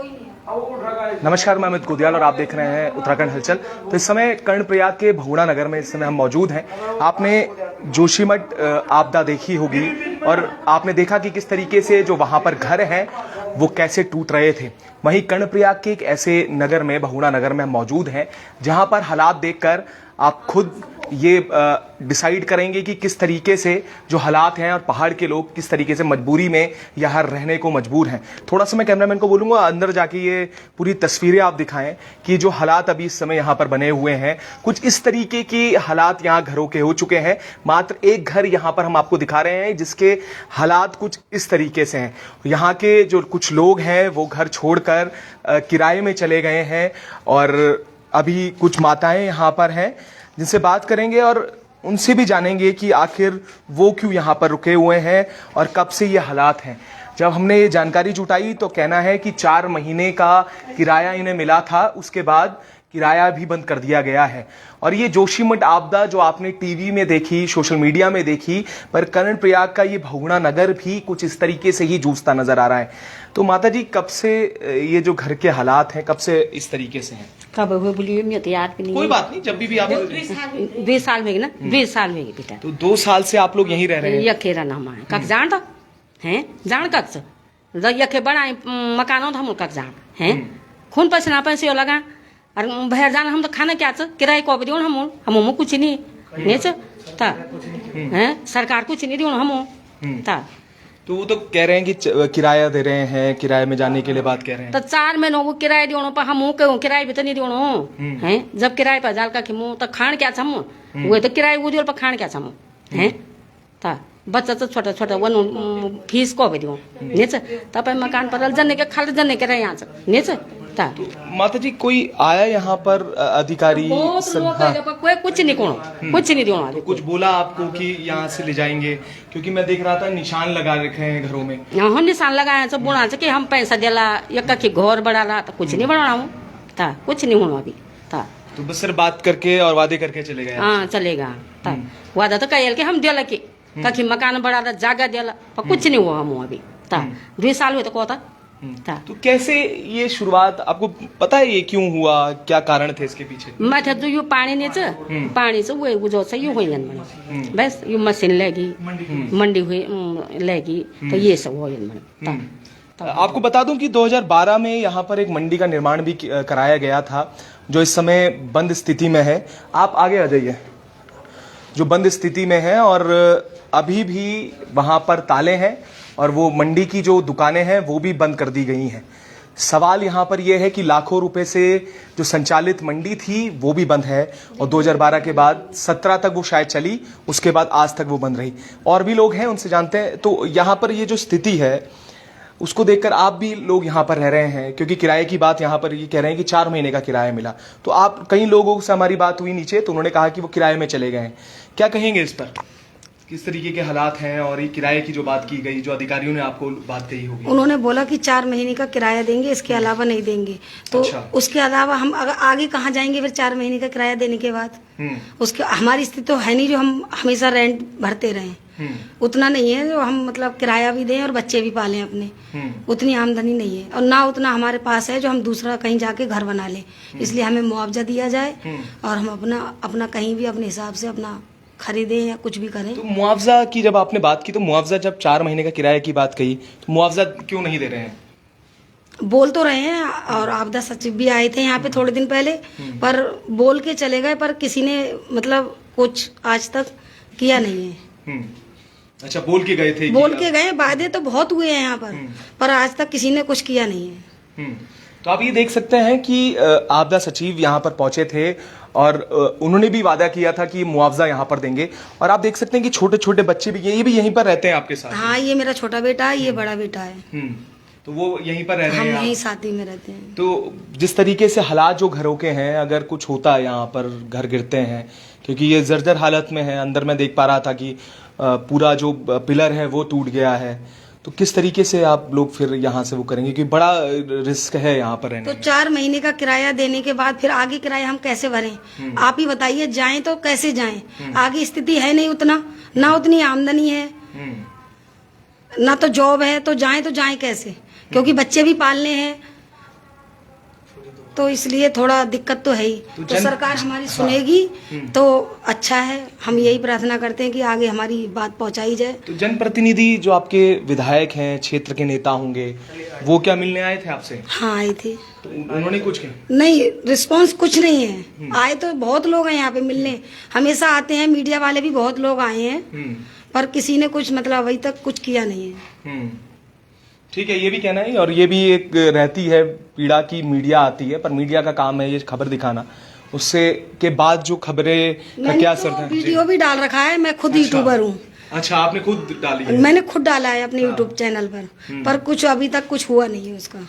नमस्कार, मैं अमित कुदियाल और आप देख रहे हैं उत्तराखंड हलचल। तो इस समय कर्णप्रयाग के भगुड़ा नगर में इस समय हम मौजूद हैं। आपने जोशीमठ आपदा देखी होगी और आपने देखा कि किस तरीके से जो वहां पर घर हैं वो कैसे टूट रहे थे। वहीं कर्णप्रयाग के एक ऐसे नगर में, भगुड़ा नगर में हम मौजूद हैं, जहां पर हालात देखकर आप खुद ये डिसाइड करेंगे कि किस तरीके से जो हालात हैं और पहाड़ के लोग किस तरीके से मजबूरी में यहाँ रहने को मजबूर हैं। थोड़ा सा मैं कैमरामैन को बोलूंगा अंदर जाके ये पूरी तस्वीरें आप दिखाएं कि जो हालात अभी इस समय यहाँ पर बने हुए हैं, कुछ इस तरीके की हालात यहाँ घरों के हो चुके हैं। मात्र एक घर यहाँ पर हम आपको दिखा रहे हैं जिसके हालात कुछ इस तरीके से हैं। यहाँ के जो कुछ लोग हैं वो घर छोड़कर किराए में चले गए हैं और अभी कुछ माताएं यहाँ पर हैं जिनसे बात करेंगे और उनसे भी जानेंगे कि आखिर वो क्यों यहाँ पर रुके हुए हैं और कब से ये हालात हैं। जब हमने ये जानकारी जुटाई तो कहना है कि 4 महीने का किराया इन्हें मिला था, उसके बाद किराया भी बंद कर दिया गया है। और ये जोशीमठ आपदा जो आपने टीवी में देखी, सोशल मीडिया में देखी, पर कर्णप्रयाग का ये भगुड़ा नगर भी कुछ इस तरीके से ही जूझता नजर आ रहा है। तो माता जी, कब से ये जो घर के हालात हैं कब से इस तरीके से हैं? कब हुए बोलिए, मैं तो याद भी नहीं। कोई बात नहीं, जब भी आप 20 साल में ना, 20 साल में बेटा। तो 2 साल से आप लोग यहीं रह रहे हैं? यखे रहना हमारे कक जान तो हैं, जान कक से यखे बड़ा मकानों तो हम कक जान हैं, खून पसीना पैसे लगा और बाहर जाना हम तो खाना क्या किराए को भी हम कुछ नहीं था हैं, सरकार कुछ नहीं दी हम था। तो वो तो कह रहे हैं कि किराया दे रहे हैं, किराए में जाने के लिए बात कह रहे हैं। तो 4 महीनों को किराया दियो पर हम कहूँ किराए भी तो नहीं दियो हैं। जब किराए पर जाल का खिमू तो खान क्या छम वो तो किराए वो दियो पर खान क्या छम हैं ता बच्चा तो छोटा छोटा वन फीस को भी दियो नेच तब मकान पर जने के खाली जने के रहे यहाँ से नेच ता। तो माता जी, कोई आया यहाँ पर अधिकारी? कोई कुछ नहीं कुछ नहीं दियो। तो कुछ बोला आपको कि यहाँ से ले जाएंगे? क्योंकि मैं देख रहा था निशान लगा रखे हैं घरों में। यहाँ निशान लगाए सब बोला कि हम पैसा दिला या कि घर बढ़ा तो कुछ नहीं बढ़ा हूँ था, कुछ नहीं हुआ अभी था। तो बस सिर्फ बात करके और वादे करके चले गए? हाँ चलेगा था, वादा तो कह के हम दिला कि मकान बढ़ा जागा दिला पर कुछ नहीं हुआ हम अभी था। 2 साल हुए तो कहता था। तो कैसे ये शुरुआत, आपको पता है ये क्यों हुआ, क्या कारण थे इसके पीछे? मैं तो यो पानी नहीं पानी से वो जो से यो हुई बस यो मशीन लेगी मंडी हुई लेगी तो ये सब हो। आपको बता दूं कि 2012 में यहाँ पर एक मंडी का निर्माण भी कराया गया था जो इस समय बंद स्थिति में है। आप आगे आ जाइए। जो बंद स्थिति में है और अभी भी वहां पर ताले हैं और वो मंडी की जो दुकानें हैं वो भी बंद कर दी गई हैं। सवाल यहाँ पर यह है कि लाखों रुपए से जो संचालित मंडी थी वो भी बंद है और 2012 के बाद 17 तक वो शायद चली, उसके बाद आज तक वो बंद रही। और भी लोग हैं, उनसे जानते हैं। तो यहाँ पर ये जो स्थिति है उसको देखकर आप भी लोग यहाँ पर रह रहे हैं, क्योंकि किराए की बात यहाँ पर ये कह रहे हैं कि 4 महीने का किराया मिला। तो आप, कई लोगों से हमारी बात हुई नीचे तो उन्होंने कहा कि वो किराए में चले गए हैं। क्या कहेंगे इस पर, किस तरीके के हालात हैं? और ये किराए की जो बात की गई, जो अधिकारियों ने आपको बात कही होगी, उन्होंने बोला कि 4 महीने का किराया देंगे, इसके अलावा नहीं देंगे। तो अच्छा। उसके अलावा हम आगे कहाँ जाएंगे फिर 4 महीने का किराया देने के बाद? उसके हमारी स्थिति तो है नहीं जो हम हमेशा रेंट भरते रहें। उतना नहीं है जो हम मतलब किराया भी दें और बच्चे भी पालें अपने, उतनी आमदनी नहीं है और ना उतना हमारे पास है जो हम दूसरा कहीं जाके घर बना लें। इसलिए हमें मुआवजा दिया जाए और हम अपना कहीं भी अपने हिसाब से अपना खरीदें या कुछ भी करें। तो मुआवजा की जब आपने बात की तो मुआवजा, जब 4 महीने का किराए की बात कही तो मुआवजा क्यों नहीं दे रहे हैं? बोल तो रहे हैं और आपदा सचिव भी आए थे यहाँ पे थोड़े दिन पहले, पर बोल के चले गए, पर किसी ने मतलब कुछ आज तक किया नहीं है। अच्छा, बोल के गए थे? बोल के गए, वादे तो बहुत हुए हैं यहाँ पर आज तक किसी ने कुछ किया नहीं है। तो आप ये देख सकते हैं कि आपदा सचिव यहाँ पर पहुंचे थे और उन्होंने भी वादा किया था कि मुआवजा यहाँ पर देंगे। और आप देख सकते हैं कि छोटे छोटे बच्चे भी, ये भी यहीं पर रहते हैं आपके साथ? हाँ, ये मेरा छोटा बेटा है, ये बड़ा बेटा है। तो वो यहीं पर रह रहे हैं? हम यहीं साथ ही में रहते हैं। तो जिस तरीके से हालात जो घरों के हैं, अगर कुछ होता है यहाँ पर, घर गिरते हैं, क्योंकि ये जर्जर हालत में है। अंदर मैं देख पा रहा था कि पूरा जो पिलर है वो टूट गया है। तो किस तरीके से आप लोग फिर यहाँ से वो करेंगे, क्योंकि बड़ा रिस्क है यहाँ पर रहने? तो 4 महीने का किराया देने के बाद फिर आगे किराया हम कैसे भरें? आप ही बताइए, जाएं तो कैसे जाएं? आगे स्थिति है नहीं उतना, ना उतनी आमदनी है, ना तो जॉब है, तो जाएं कैसे? क्योंकि बच्चे भी पालने हैं तो इसलिए थोड़ा दिक्कत तो है ही। तो सरकार हमारी सुनेगी तो अच्छा है। हम यही प्रार्थना करते हैं कि आगे हमारी बात पहुंचाई जाए। तो जनप्रतिनिधि जो आपके विधायक हैं, क्षेत्र के नेता होंगे, वो क्या मिलने आए थे आपसे? हाँ, आई थी। तो उन्होंने कुछ किया? नहीं, रिस्पांस कुछ नहीं है। आए तो बहुत लोग हैं यहाँ पे मिलने, हमेशा आते हैं, मीडिया वाले भी बहुत लोग आए हैं, पर किसी ने कुछ मतलब अभी तक कुछ किया नहीं है। ठीक है, ये भी कहना है और ये भी एक रहती है पीड़ा की मीडिया आती है, पर मीडिया का काम है ये खबर दिखाना, उससे के बाद जो खबरें का क्या असर है? वीडियो भी डाल रखा है, मैं खुद यूट्यूबर हूँ। अच्छा, आपने खुद डाली है? मैंने खुद डाला है अपने यूट्यूब चैनल पर कुछ अभी तक कुछ हुआ नहीं है उसका।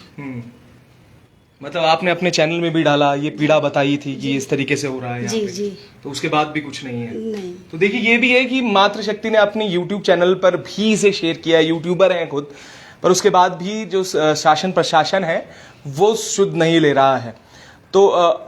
मतलब आपने अपने चैनल में भी डाला, ये पीड़ा बताई थी कि इस तरीके से हो रहा है? जी जी। तो उसके बाद भी कुछ नहीं है? नहीं। तो देखिए, ये भी है कि मातृशक्ति ने अपनी यूट्यूब चैनल पर भी इसे शेयर किया है, यूट्यूबर हैं खुद, पर उसके बाद भी जो शासन प्रशासन है वो शुद्ध नहीं ले रहा है। तो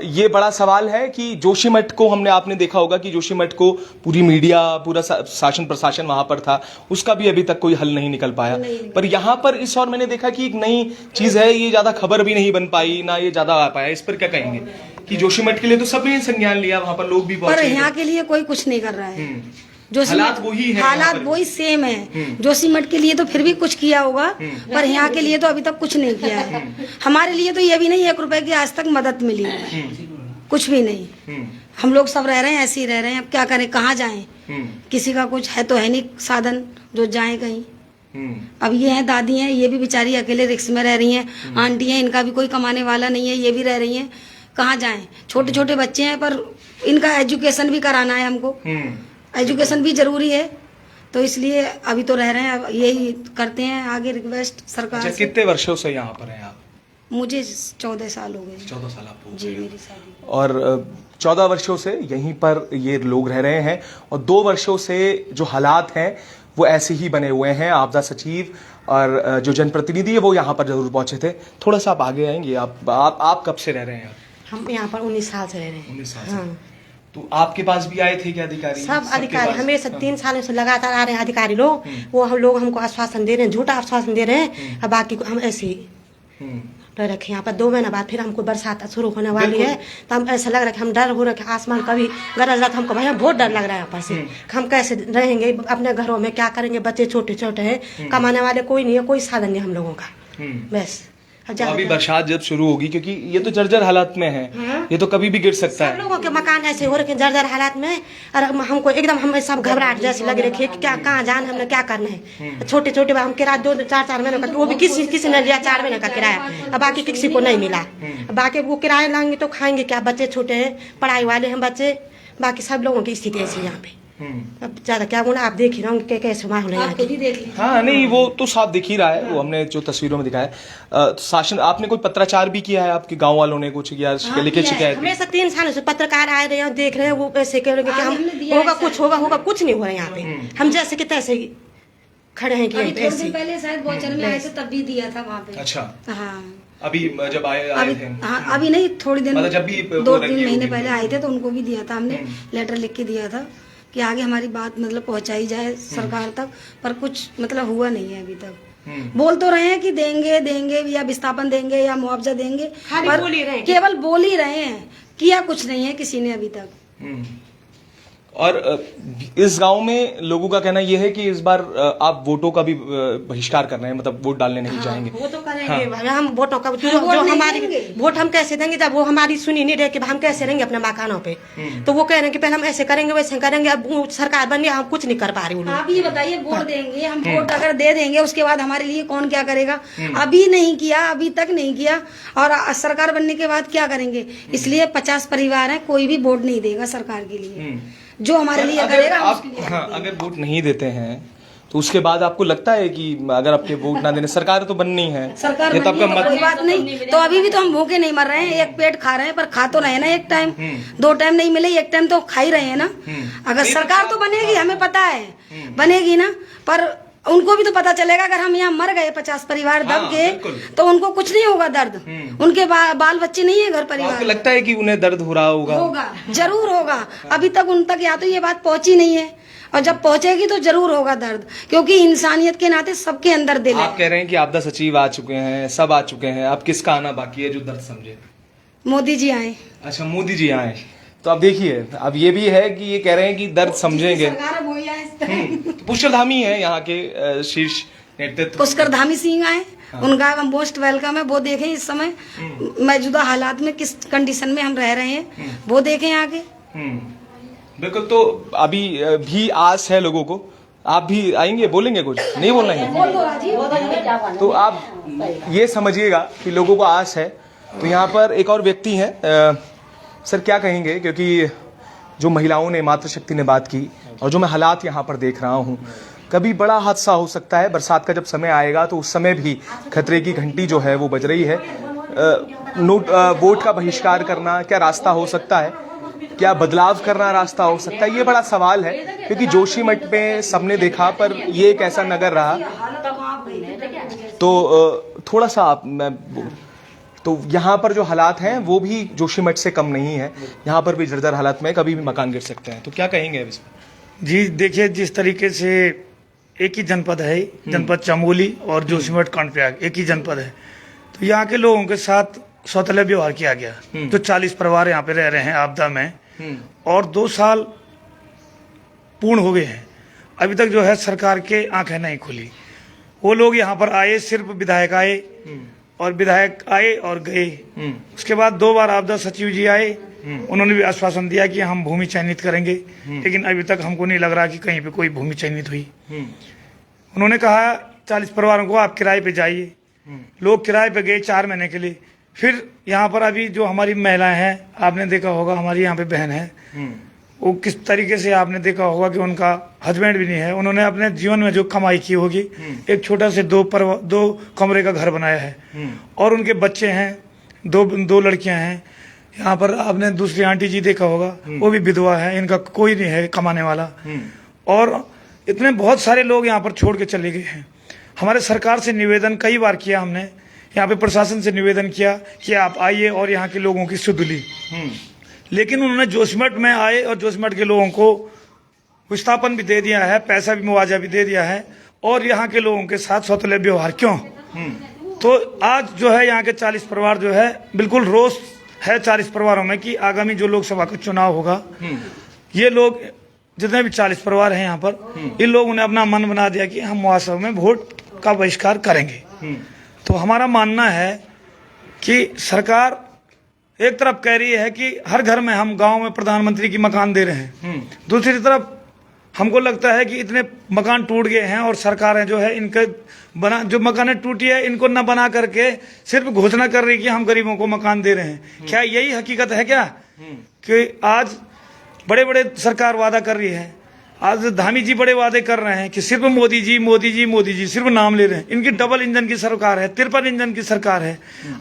ये बड़ा सवाल है कि जोशीमठ को हमने, आपने देखा होगा कि जोशीमठ को पूरी मीडिया, पूरा शासन प्रशासन वहां पर था, उसका भी अभी तक कोई हल नहीं निकल पाया। पर यहाँ पर इस और मैंने देखा कि एक नई चीज है, ये ज्यादा खबर भी नहीं बन पाई ना ये ज्यादा आ पाया। इस पर क्या कहेंगे कि जोशीमठ के लिए तो सबने संज्ञान लिया, वहां पर लोग भी पहुंचे, पर यहाँ के लिए कोई कुछ नहीं कर रहा है। हालात वही है, हालात वही सेम है। जोशीमठ के लिए तो फिर भी कुछ किया होगा, पर यहाँ के लिए तो अभी तक कुछ नहीं किया है। हमारे लिए तो ये भी नहीं 1 रुपए की आज तक मदद मिली, कुछ भी नहीं। हम लोग सब रह रहे हैं, ऐसे ही रह रहे हैं। अब क्या करें, कहाँ जाएं? किसी का कुछ है तो है नहीं साधन जो जाए कहीं। अब ये है दादी हैं, ये भी बेचारी अकेले रिक्स में रह रही हैं। आंटी हैं, इनका भी कोई कमाने वाला नहीं है, ये भी रह रही हैं। कहाँ जाएं? छोटे छोटे बच्चे हैं, पर इनका एजुकेशन भी कराना है हमको, एजुकेशन भी जरूरी है। तो इसलिए अभी तो रह रहे हैं, अब यही करते हैं आगे रिक्वेस्ट सरकार से। कितने वर्षों से यहाँ पर हैं आप? मुझे 14 साल हो गए। 14 साल आपको? जी, मेरी शादी। और 14 वर्षों से यहीं पर ये लोग रह रहे हैं और 2 वर्षों से जो हालात हैं वो ऐसे ही बने हुए हैं। आपदा सचिव और जो जनप्रतिनिधि है वो यहाँ पर जरूर पहुंचे थे। थोड़ा सा आप आगे आएंगे? आप कब से रह रहे हैं? हम यहाँ पर 19 साल से रह रहे हैं। 19 साल से। तो आपके पास भी आए थे क्या अधिकारी? सब अधिकारी हमेशा 3 सालों से लगातार आ रहे हैं अधिकारी लोग। वो हम लोग हमको आश्वासन दे रहे हैं, झूठा आश्वासन दे रहे हैं। अब बाकी हम ऐसे ही रह रखे यहाँ पर। 2 महीना बाद फिर हमको बरसात शुरू होने वाली है, तो हम ऐसा लग रहा है कि हम डर हो रखे, आसमान कभी गरज रहा, हमको भाई बहुत डर लग रहा है यहाँ पर से। हम कैसे रहेंगे अपने घरों में, क्या करेंगे? बच्चे छोटे छोटे हैं, कमाने वाले कोई नहीं है, कोई साधन नहीं हम लोगों का। बस तो अभी बरसात जब शुरू होगी, क्योंकि ये तो जर्जर हालात में है, ये तो कभी भी गिर सकता है। सब लोगों के मकान ऐसे हो रखे जर्जर हालात में, और हमको एकदम हमें सब घबराहट जैसे लग रही है कि क्या कहाँ जाना, हमने क्या करना है। छोटे छोटे हम किराया 2-4 महीने का, वो भी किसी ने लिया 4 महीने का किराया, अब बाकी किसी को नहीं मिला। बाकी वो किराया लाएंगे तो खाएंगे क्या? बच्चे छोटे हैं, पढ़ाई वाले हैं बच्चे, बाकी सब लोगों की स्थिति ऐसी यहाँ पे। अब ज्यादा क्या बोला, आप देख ही रहे होंगे कैसे माहौल है। हाँ, नहीं वो तो साफ दिख ही रहा है, वो हमने जो तस्वीरों में दिखाया। शासन, आपने कोई पत्राचार भी किया है? आपके गांव वालों ने कुछ किया, लिखित शिकायत? हमेशा 3 सालों से पत्रकार आए रहे हैं, देख रहे हैं, वो ऐसे कह रहे हैं कि हम होगा कुछ होगा कुछ नहीं हो रहा है यहाँ पे। हम जैसे कि तैसे खड़े हैं कि थोड़े दिन पहले शायद बोचर में आए थे, तब भी दिया था वहाँ पे। अच्छा, हाँ। अभी जब आए थे? हाँ, अभी नहीं, थोड़ी दिन, मतलब जब भी 2-3 महीने पहले आए थे तो उनको भी दिया था हमने, लेटर लिख के दिया था कि आगे हमारी बात मतलब पहुंचाई जाए सरकार तक, पर कुछ मतलब हुआ नहीं है अभी तक। बोल तो रहे हैं कि देंगे या विस्थापन देंगे या मुआवजा देंगे, पर केवल बोल ही रहे हैं, किया कुछ नहीं है किसी ने अभी तक। और इस गांव में लोगों का कहना यह है कि इस बार आप वोटों का भी बहिष्कार कर रहे हैं, मतलब वोट डालने नहीं जाएंगे। वो तो करेंगे। हम वोटों का जो हमारी वोट हम कैसे देंगे जब वो हमारी सुनी नहीं रहे कि हम कैसे रहेंगे अपने मकानों पे। तो वो कह रहे हैं कि पहले हम ऐसे करेंगे वैसे करेंगे, अब सरकार बन गई, हम कुछ नहीं कर पा रहे। आप ये बताइए, वोट देंगे हम, वोट अगर दे देंगे उसके बाद हमारे लिए कौन क्या करेगा? अभी नहीं किया, अभी तक नहीं किया, और सरकार बनने के बाद क्या करेंगे? इसलिए 50 परिवार है, कोई भी वोट नहीं देगा सरकार के लिए, जो हमारे लिए करेगा। हाँ, अगर वोट नहीं देते हैं तो उसके बाद आपको लगता है कि अगर आपके वोट ना देने, सरकार तो बननी है, सरकार ये तो आपका मत। कोई बात नहीं, तो अभी भी तो हम भूखे नहीं मर रहे हैं, एक पेट खा रहे हैं, पर खा तो रहे हैं ना, 1 टाइम 2 टाइम नहीं मिले, 1 टाइम तो खा ही रहे हैं ना। अगर सरकार तो बनेगी, हमें पता है बनेगी ना, पर उनको भी तो पता चलेगा अगर हम यहाँ मर गए 50 परिवार दब के, तो उनको कुछ नहीं होगा दर्द, उनके बाल बच्चे नहीं है, घर परिवार। आपको लगता है कि उन्हें दर्द हो रहा होगा? जरूर होगा। अभी तक उन तक या तो ये बात पहुंची नहीं है, और जब पहुंचेगी तो जरूर होगा दर्द, क्योंकि इंसानियत के नाते सबके अंदर दिल है। आप कह रहे हैं कि आपदा सचिव आ चुके हैं, सब आ चुके हैं, अब किसका आना बाकी है जो दर्द समझे? मोदी जी आए। अच्छा, मोदी जी आए। तो अब देखिए, अब ये भी है कि ये कह रहे हैं कि दर्द समझेंगे। तो पुष्कर धामी है यहाँ के शीर्ष नेतृत्व। पुष्कर धामी सिंह आए, उनका मोस्ट वेलकम है। वो देखें इस समय मौजूदा हालात में किस कंडीशन में हम रह रहे हैं, वो देखें आगे। बिल्कुल। तो अभी भी आस है लोगों को। आप भी आएंगे, बोलेंगे कुछ? नहीं बोलना है तो आप ये समझिएगा कि लोगों को आस है। तो यहाँ पर एक और व्यक्ति हैं। सर क्या कहेंगे, क्योंकि जो महिलाओं ने, मातृशक्ति ने बात की और जो मैं हालात यहाँ पर देख रहा हूँ, कभी बड़ा हादसा हो सकता है। बरसात का जब समय आएगा तो उस समय भी खतरे की घंटी जो है वो बज रही है। वोट का बहिष्कार करना क्या रास्ता हो सकता है? क्या बदलाव करना रास्ता हो सकता है? ये बड़ा सवाल है, क्योंकि जोशीमठ में सबने देखा, पर ये एक ऐसा नगर रहा। तो थोड़ा सा तो यहाँ पर जो हालात हैं वो भी जोशीमठ से कम नहीं है। यहाँ पर भी जर्जर हालात में कभी भी मकान गिर सकते हैं। तो क्या कहेंगे अब इसमें? जी देखिए, जिस तरीके से एक ही जनपद है, जनपद चमोली और जोशीमठ कर्णप्रयाग एक ही जनपद है, तो यहाँ के लोगों के साथ सौतले व्यवहार किया गया। तो 40 परिवार यहाँ पे रह रहे हैं आपदा में, और 2 साल पूर्ण हो गए हैं, अभी तक जो है सरकार के आंखें नहीं खुली। वो लोग यहाँ पर आए, सिर्फ विधायक आए, और विधायक आए और गए। उसके बाद 2 बार आपदा सचिव जी आए, उन्होंने भी आश्वासन दिया कि हम भूमि चयनित करेंगे, लेकिन अभी तक हमको नहीं लग रहा कि कहीं पे कोई भूमि चयनित हुई। उन्होंने कहा 40 परिवारों को आप किराए पे जाइए। लोग किराए पे गए 4 महीने के लिए। फिर यहाँ पर अभी जो हमारी महिलाएं हैं, आपने देखा होगा, हमारी यहाँ पे बहन है, वो किस तरीके से आपने देखा होगा कि उनका हस्बैंड भी नहीं है। उन्होंने अपने जीवन में जो कमाई की होगी, एक छोटा से 2 कमरे का घर बनाया है, और उनके बच्चे हैं, 2 लड़कियां हैं। यहाँ पर आपने दूसरी आंटी जी देखा होगा, वो भी विधवा है, इनका कोई नहीं है कमाने वाला। और इतने बहुत सारे लोग यहाँ पर छोड़ के चले गए हैं। हमारे सरकार से निवेदन कई बार किया हमने, यहाँ पे प्रशासन से निवेदन किया कि आप आइए और यहाँ के लोगों की सुध ली, लेकिन उन्होंने जोशीमठ में आए और जोशीमठ के लोगों को विस्थापन भी दे दिया है, पैसा भी, मुआवजा भी दे दिया है, और यहाँ के लोगों के साथ सौतले व्यवहार क्यों? तो आज जो है यहाँ के 40 परिवार जो है, बिल्कुल रोष है 40 परिवारों में कि आगामी जो लोकसभा का चुनाव होगा, ये लोग जितने भी 40 परिवार हैं यहाँ पर, इन लोगों ने अपना मन बना दिया कि हम वास्तव में वोट का बहिष्कार करेंगे। तो हमारा मानना है कि सरकार एक तरफ कह रही है कि हर घर में हम गांव में प्रधानमंत्री की मकान दे रहे हैं, दूसरी तरफ हमको लगता है कि इतने मकान टूट गए हैं और सरकारें जो है इनके जो मकानें टूटी है इनको न बना करके सिर्फ घोषणा कर रही है कि हम गरीबों को मकान दे रहे हैं। क्या यही हकीकत है क्या कि आज बड़े बड़े सरकार वादा कर रही है? आज धामी जी बड़े वादे कर रहे हैं कि सिर्फ मोदी जी मोदी जी मोदी जी सिर्फ नाम ले रहे हैं। इनकी डबल इंजन की सरकार है, 53 इंजन की सरकार है।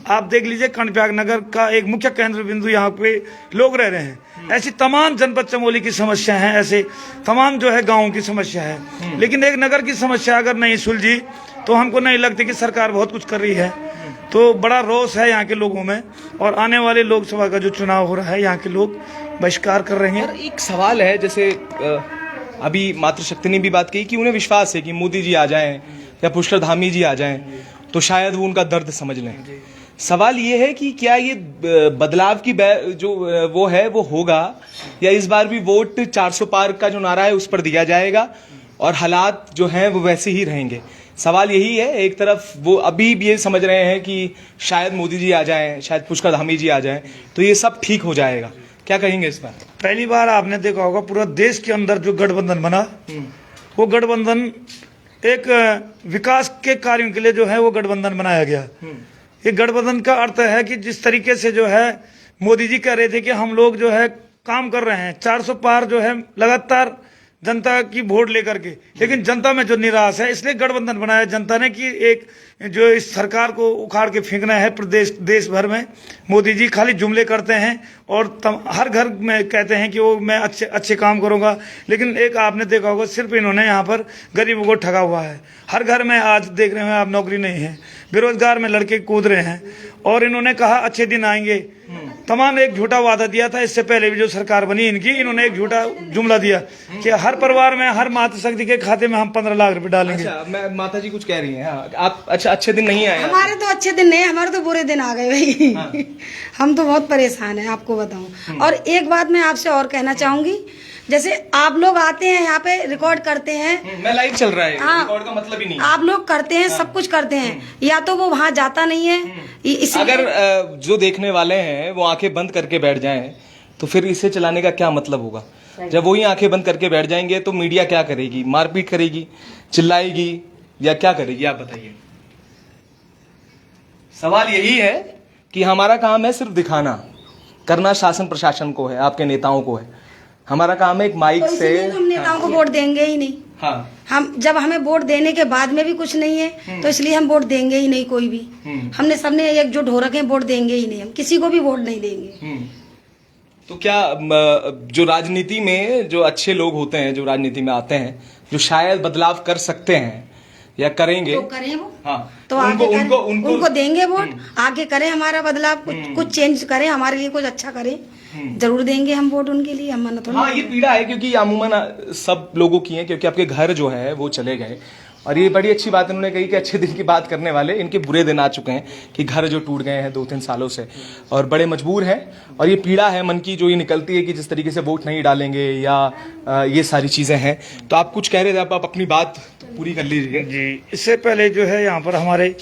आप देख लीजिए, कर्णप्रयाग नगर का एक मुख्य केंद्र बिंदु यहाँ पे लोग रह रहे हैं। ऐसी तमाम जनपद चमोली की समस्या है, ऐसे तमाम जो है गाँव की समस्या है, लेकिन एक नगर की समस्या अगर नहीं सुलझी तो हमको नहीं लगती कि सरकार बहुत कुछ कर रही है। तो बड़ा रोष है यहाँ के लोगों में, और आने वाले लोकसभा का जो चुनाव हो रहा है, यहाँ के लोग बहिष्कार कर रहे हैं। एक सवाल है, जैसे अभी मातृशक्ति ने भी बात की कि उन्हें विश्वास है कि मोदी जी आ जाएं या पुष्कर धामी जी आ जाएं तो शायद वो उनका दर्द समझ लें। सवाल ये है कि क्या ये बदलाव की जो वो है वो होगा, या इस बार भी वोट 400 पार का जो नारा है उस पर दिया जाएगा और हालात जो हैं वो वैसे ही रहेंगे? सवाल यही है। एक तरफ वो अभी भी ये समझ रहे हैं कि शायद मोदी जी आ जाएं, शायद पुष्कर धामी जी आ जाएं तो ये सब ठीक हो जाएगा। क्या कहेंगे इस बार? पहली बार आपने देखा होगा पूरा देश के अंदर जो गठबंधन बना, वो गठबंधन एक विकास के कार्यों के लिए जो है वो गठबंधन बनाया गया। ये गठबंधन का अर्थ है कि जिस तरीके से जो है मोदी जी कह रहे थे कि हम लोग जो है काम कर रहे हैं, 400 पार जो है लगातार जनता की वोट लेकर के, लेकिन जनता में जो निराश है, इसलिए गठबंधन बनाया जनता ने कि एक जो इस सरकार को उखाड़ के फेंकना है प्रदेश देश भर में। मोदी जी खाली जुमले करते हैं और हर घर में कहते हैं कि वो मैं अच्छे काम करूंगा, लेकिन एक आपने देखा होगा सिर्फ इन्होंने यहाँ पर गरीबों को ठगा हुआ है। हर घर में आज देख रहे हैं आप, नौकरी नहीं है, बेरोजगार में लड़के कूद रहे हैं, और इन्होंने कहा अच्छे दिन आएंगे। तमाम एक झूठा वादा दिया था। इससे पहले भी जो सरकार बनी इनकी, इन्होंने एक झूठा जुमला दिया कि हर परिवार में, हर मातृ शक्ति के खाते में हम 15 लाख रुपए डालेंगे। अच्छा, मैं माता जी कुछ कह रही हैं। हाँ, आप अच्छा अच्छे दिन नहीं आए? हमारे तो अच्छे दिन नहीं, हमारे तो बुरे दिन आ गए भाई। हाँ। हम तो बहुत परेशान हैं, आपको बताऊं। और एक बात मैं आपसे और कहना चाहूंगी, जैसे आप लोग आते हैं यहाँ पे रिकॉर्ड करते हैं, मैं लाइव चल रहा है, हाँ, रिकॉर्ड का मतलब ही नहीं है। आप लोग करते हैं, सब कुछ करते हैं, या तो वो वहां जाता नहीं है। अगर जो देखने वाले हैं वो आंखें बंद करके बैठ जाएं तो फिर इसे चलाने का क्या मतलब होगा? जब वही आंखें बंद करके बैठ जाएंगे तो मीडिया क्या करेगी? मारपीट करेगी, चिल्लाएगी, या क्या करेगी? आप बताइए। सवाल यही है कि हमारा काम है सिर्फ दिखाना, करना शासन प्रशासन को है, आपके नेताओं को है। हमारा काम है एक माइक तो से। हम नेताओं को वोट देंगे ही नहीं। हाँ, हम जब हमें वोट देने के बाद में भी कुछ नहीं है तो इसलिए हम वोट देंगे ही नहीं कोई भी। हमने सबने एकजुट हो रखे, वोट देंगे ही नहीं, हम किसी को भी वोट नहीं देंगे। तो क्या जो राजनीति में जो अच्छे लोग होते हैं, जो राजनीति में आते हैं, जो शायद बदलाव कर सकते हैं या करेंगे, तो करें वो, हाँ, तो उनको आगे उनको करें, उनको उनको देंगे वोट, आगे करें हमारा बदलाव, कुछ चेंज करें, हमारे लिए कुछ अच्छा करें, जरूर देंगे हम वोट उनके लिए। हम मना थोड़ी। हाँ, ये पीड़ा है क्योंकि अमूमन सब लोगों की है, क्योंकि आपके घर जो है वो चले गए। और ये बड़ी अच्छी बात उन्होंने कही कि अच्छे दिन की बात करने वाले, इनके बुरे दिन आ चुके हैं कि घर जो टूट गए हैं 2-3 सालों से, और बड़े मजबूर हैं। और ये पीड़ा है मन की जो ये निकलती है कि जिस तरीके से वोट नहीं डालेंगे या ये सारी चीज़ें हैं। तो आप कुछ कह रहे थे, आप अपनी बात पूरी कर लीजिए। जी, इससे पहले जो है यहाँ पर हमारे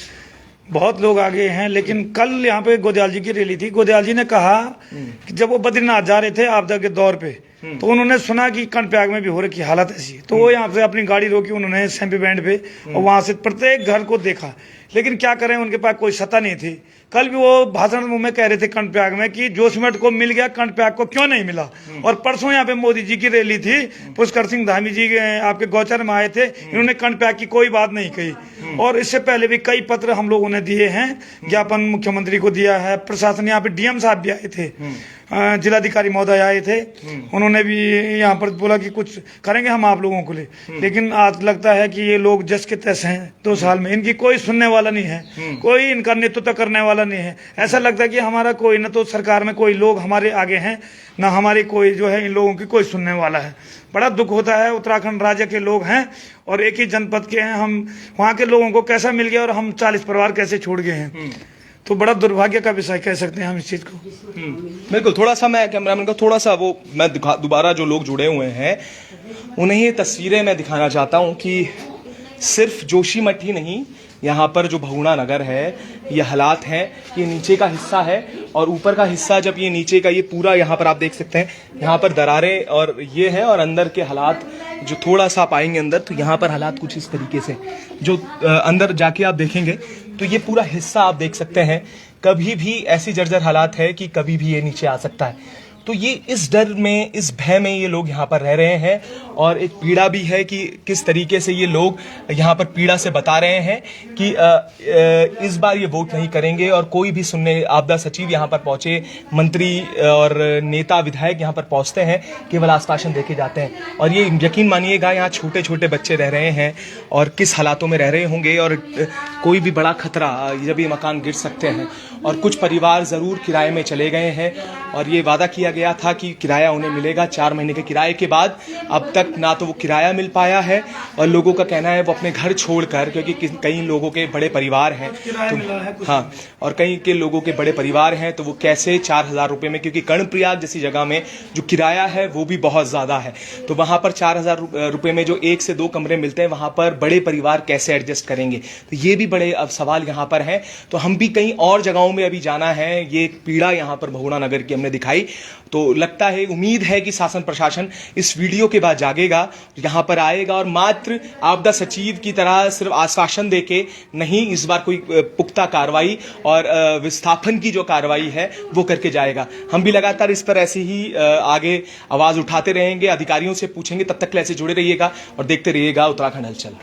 बहुत लोग आगे हैं, लेकिन कल यहाँ पे गोदयाल जी की रैली थी। गोदयाल जी ने कहा कि जब वो बद्रीनाथ जा रहे थे आपदा के दौर पे, तो उन्होंने सुना कि कर्णप्रयाग में भी हो रही हालत ऐसी है, तो वो यहाँ से अपनी गाड़ी रोकी उन्होंने सैंपी बैंड पे, और वहां से प्रत्येक घर को देखा। लेकिन क्या करें, उनके पास कोई सत्ता नहीं थी। कल भी वो भाषण में कह रहे थे कर्णप्रयाग में कि जोशीमठ को मिल गया, कर्णप्रयाग को क्यों नहीं मिला। और परसों यहाँ पे मोदी जी की रैली थी, पुष्कर सिंह धामी जी आपके गौचर में आए थे, इन्होंने कर्णप्रयाग की कोई बात नहीं कही। और इससे पहले भी कई पत्र हम लोगों ने दिए हैं, ज्ञापन मुख्यमंत्री को दिया है, प्रशासन, यहाँ पे डीएम साहब भी आए थे, जिलाधिकारी महोदय आए थे, उन्होंने भी यहाँ पर बोला कि कुछ करेंगे हम आप लोगों को लिए। लेकिन आज लगता है कि ये लोग जस के तस हैं 2 साल में, इनकी कोई सुनने वाला नहीं है, कोई इनका नेतृत्व करने वाला नहीं है। ऐसा लगता है कि हमारा कोई, न तो सरकार में कोई लोग हमारे आगे हैं, ना हमारी कोई जो है इन लोगों की कोई सुनने वाला है। बड़ा दुख होता है। उत्तराखंड राज्य के लोग हैं और एक ही जनपद के हैं हम, वहाँ के लोगों को कैसा मिल गया और हम 40 परिवार कैसे छोड़ गए हैं, तो बड़ा दुर्भाग्य का विषय कह सकते हैं हम इस चीज को। बिल्कुल। थोड़ा सा मैं कैमरामैन को थोड़ा सा वो मैं दोबारा जो लोग जुड़े हुए हैं उन्हें ये तस्वीरें मैं दिखाना चाहता हूँ कि सिर्फ जोशीमठ ही नहीं, यहाँ पर जो भगुणा नगर है, ये हालात हैं। ये नीचे का हिस्सा है और ऊपर का हिस्सा, जब ये नीचे का ये पूरा यहाँ पर आप देख सकते हैं, यहाँ पर दरारें और ये है, और अंदर के हालात जो थोड़ा सा आप आएंगे अंदर तो यहाँ पर हालात कुछ इस तरीके से, जो अंदर जाके आप देखेंगे तो ये पूरा हिस्सा आप देख सकते हैं। कभी भी ऐसी जर्जर हालात है कि कभी भी ये नीचे आ सकता है। तो ये इस डर में, इस भय में ये लोग यहाँ पर रह रहे हैं। और एक पीड़ा भी है कि किस तरीके से ये लोग यहाँ पर पीड़ा से बता रहे हैं कि इस बार ये वोट नहीं करेंगे। और कोई भी सुनने, आपदा सचिव यहाँ पर पहुंचे, मंत्री और नेता विधायक यहाँ पर पहुंचते हैं, केवल आश्वासन देके जाते हैं। और ये यकीन मानिएगा, यहाँ छोटे छोटे बच्चे रह रहे हैं और किस हालातों में रह रहे होंगे, और कोई भी बड़ा खतरा, जब ये मकान गिर सकते हैं। और कुछ परिवार ज़रूर किराए में चले गए हैं और ये वादा किया गया था कि किराया उन्हें मिलेगा 4 महीने के किराए के बाद। अब तक ना तो वो किराया मिल पाया है और लोगों का कहना है वो अपने घर छोड़कर, क्योंकि कई लोगों के बड़े परिवार हैं, तो हाँ, और कई के लोगों के बड़े परिवार हैं, तो वो कैसे 4,000 रुपये में, क्योंकि कर्णप्रयाग जैसी जगह में जो किराया है वो भी बहुत ज़्यादा है, तो वहाँ पर 4,000 रुपये में जो 1 से 2 कमरे मिलते हैं, वहाँ पर बड़े परिवार कैसे एडजस्ट करेंगे। तो ये भी बड़े अब सवाल यहाँ पर हैं। तो हम भी कई और जगहों में अभी जाना है, ये पीड़ा यहाँ पर भगुणा नगर की हमने दिखाई। तो लगता है, उम्मीद है कि शासन प्रशासन इस वीडियो के बाद जागेगा, यहाँ पर आएगा और मात्र आपदा सचिव की तरह सिर्फ आश्वासन देके नहीं, इस बार कोई पुख्ता कार्रवाई और विस्थापन की जो कार्रवाई है वो करके जाएगा। हम भी लगातार इस पर ऐसे ही आगे आवाज उठाते रहेंगे, अधिकारियों से पूछेंगे। तब तक ऐसे जुड़े रहिएगा और देखते रहिएगा उत्तराखंड हलचल।